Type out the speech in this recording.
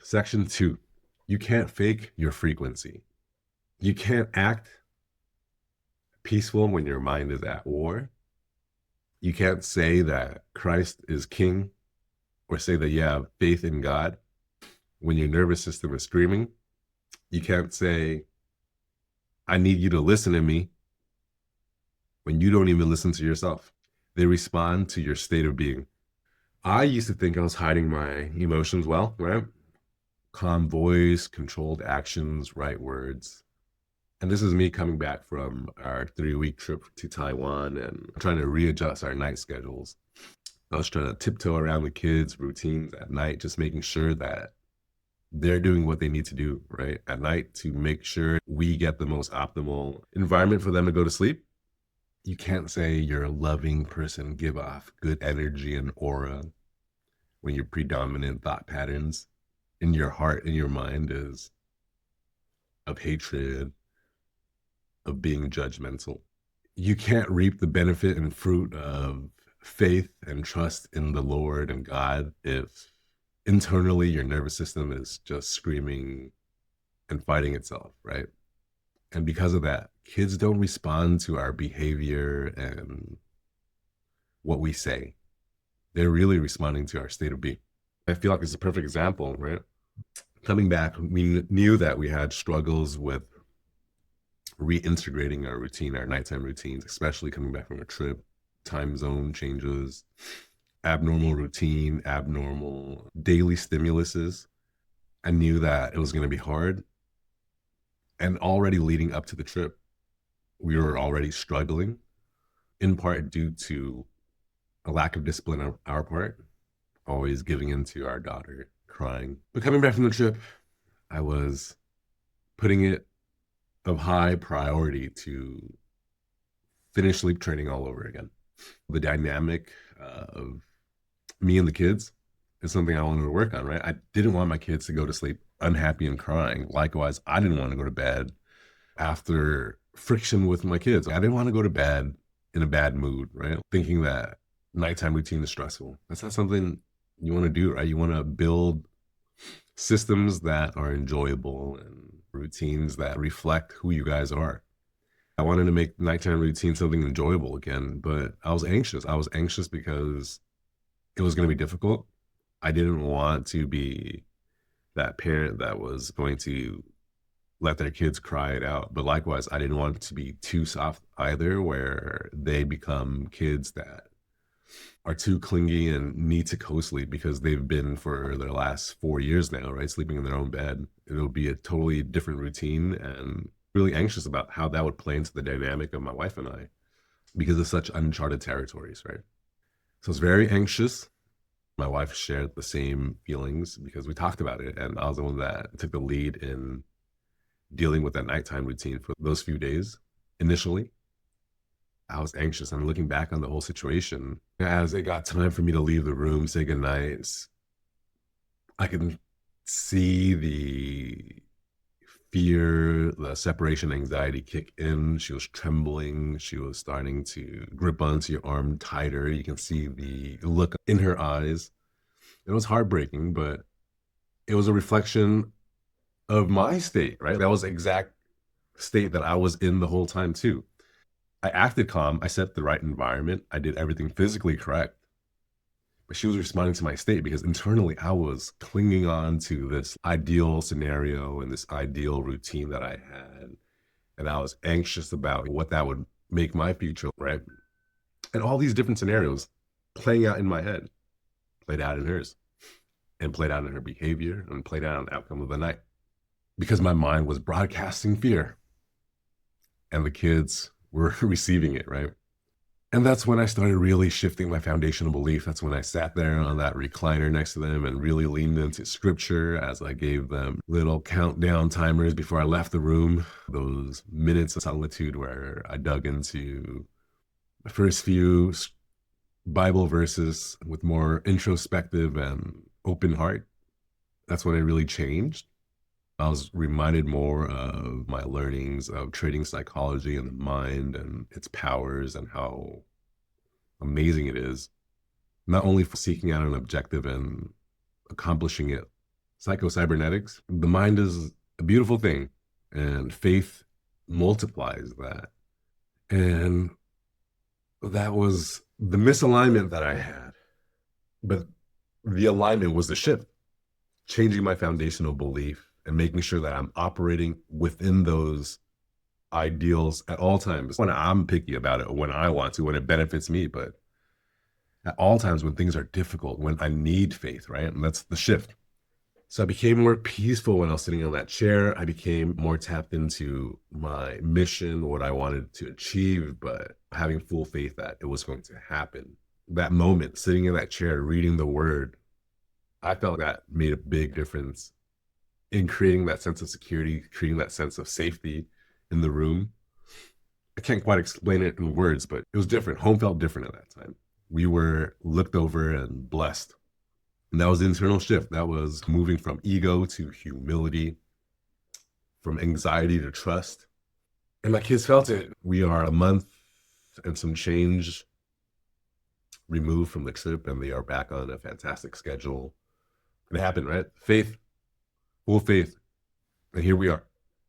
Section 2, you can't fake your frequency. You can't act peaceful when your mind is at war. You can't say that Christ is king or say that you have faith in God when your nervous system is screaming. You can't say, I need you to listen to me when you don't even listen to yourself. They respond to your state of being. I used to think I was hiding my emotions well, right? Calm voice, controlled actions, right words. And this is me coming back from our 3-week trip to Taiwan and trying to readjust our night schedules. I was trying to tiptoe around the kids' routines at night, just making sure that they're doing what they need to do, right? At night to make sure we get the most optimal environment for them to go to sleep. You can't say you're a loving person, give off good energy and aura when your predominant thought patterns in your heart and your mind is of hatred, of being judgmental. You can't reap the benefit and fruit of faith and trust in the Lord and God if internally your nervous system is just screaming and fighting itself, right? And because of that, kids don't respond to our behavior and what we say. They're really responding to our state of being. I feel like it's a perfect example, right? Coming back, we knew that we had struggles with reintegrating our routine, our nighttime routines, especially coming back from a trip, time zone changes, abnormal routine, abnormal daily stimuluses. I knew that it was going to be hard. And already leading up to the trip, we were already struggling, in part due to a lack of discipline on our part, always giving in to our daughter crying. But coming back from the trip, I was putting it of high priority to finish sleep training all over again. The dynamic of me and the kids is something I wanted to work on, right? I didn't want my kids to go to sleep unhappy and crying. Likewise, I didn't want to go to bed after friction with my kids. I didn't want to go to bed in a bad mood, right? Thinking that nighttime routine is stressful. That's not something you want to do, right? You want to build systems that are enjoyable and routines that reflect who you guys are. I wanted to make nighttime routine something enjoyable again, but I was anxious. I was anxious because it was going to be difficult. I didn't want to be that parent that was going to let their kids cry it out. But likewise, I didn't want it to be too soft either, where they become kids that are too clingy and need to co-sleep because they've been for their last 4 years now, right? Sleeping in their own bed. It'll be a totally different routine and really anxious about how that would play into the dynamic of my wife and I because of such uncharted territories, right? So I was very anxious. My wife shared the same feelings because we talked about it. And I was the one that took the lead in dealing with that nighttime routine for those few days initially. I was anxious. I'm looking back on the whole situation. As it got time for me to leave the room, say goodnight, I can see the fear, the separation anxiety kick in. She was trembling. She was starting to grip onto your arm tighter. You can see the look in her eyes. It was heartbreaking, but it was a reflection of my state, right? That was the exact state that I was in the whole time too. I acted calm. I set the right environment. I did everything physically correct. But she was responding to my state because internally I was clinging on to this ideal scenario and this ideal routine that I had. And I was anxious about what that would make my future, right? And all these different scenarios playing out in my head, played out in hers, and played out in her behavior, and played out in the outcome of the night. Because my mind was broadcasting fear and the kids were receiving it, right? And that's when I started really shifting my foundational belief. That's when I sat there on that recliner next to them and really leaned into scripture as I gave them little countdown timers before I left the room. Those minutes of solitude where I dug into the first few Bible verses with more introspective and open heart. That's when it really changed. I was reminded more of my learnings of trading psychology and the mind and its powers and how amazing it is, not only for seeking out an objective and accomplishing it psycho-cybernetics. The mind is a beautiful thing, and faith multiplies that. And that was the misalignment that I had. But the alignment was the shift, changing my foundational belief and making sure that I'm operating within those ideals at all times. When I'm picky about it, when I want to, when it benefits me, but at all times when things are difficult, when I need faith, right? And that's the shift. So I became more peaceful when I was sitting on that chair. I became more tapped into my mission, what I wanted to achieve, but having full faith that it was going to happen. That moment, sitting in that chair, reading the word, I felt that made a big difference in creating that sense of security, creating that sense of safety in the room. I can't quite explain it in words, but it was different. Home felt different at that time. We were looked over and blessed. And that was the internal shift. That was moving from ego to humility, from anxiety to trust. And my kids felt it. We are a month and some change removed from the trip, and they are back on a fantastic schedule. It happened, right? Faith, full faith. And here we are.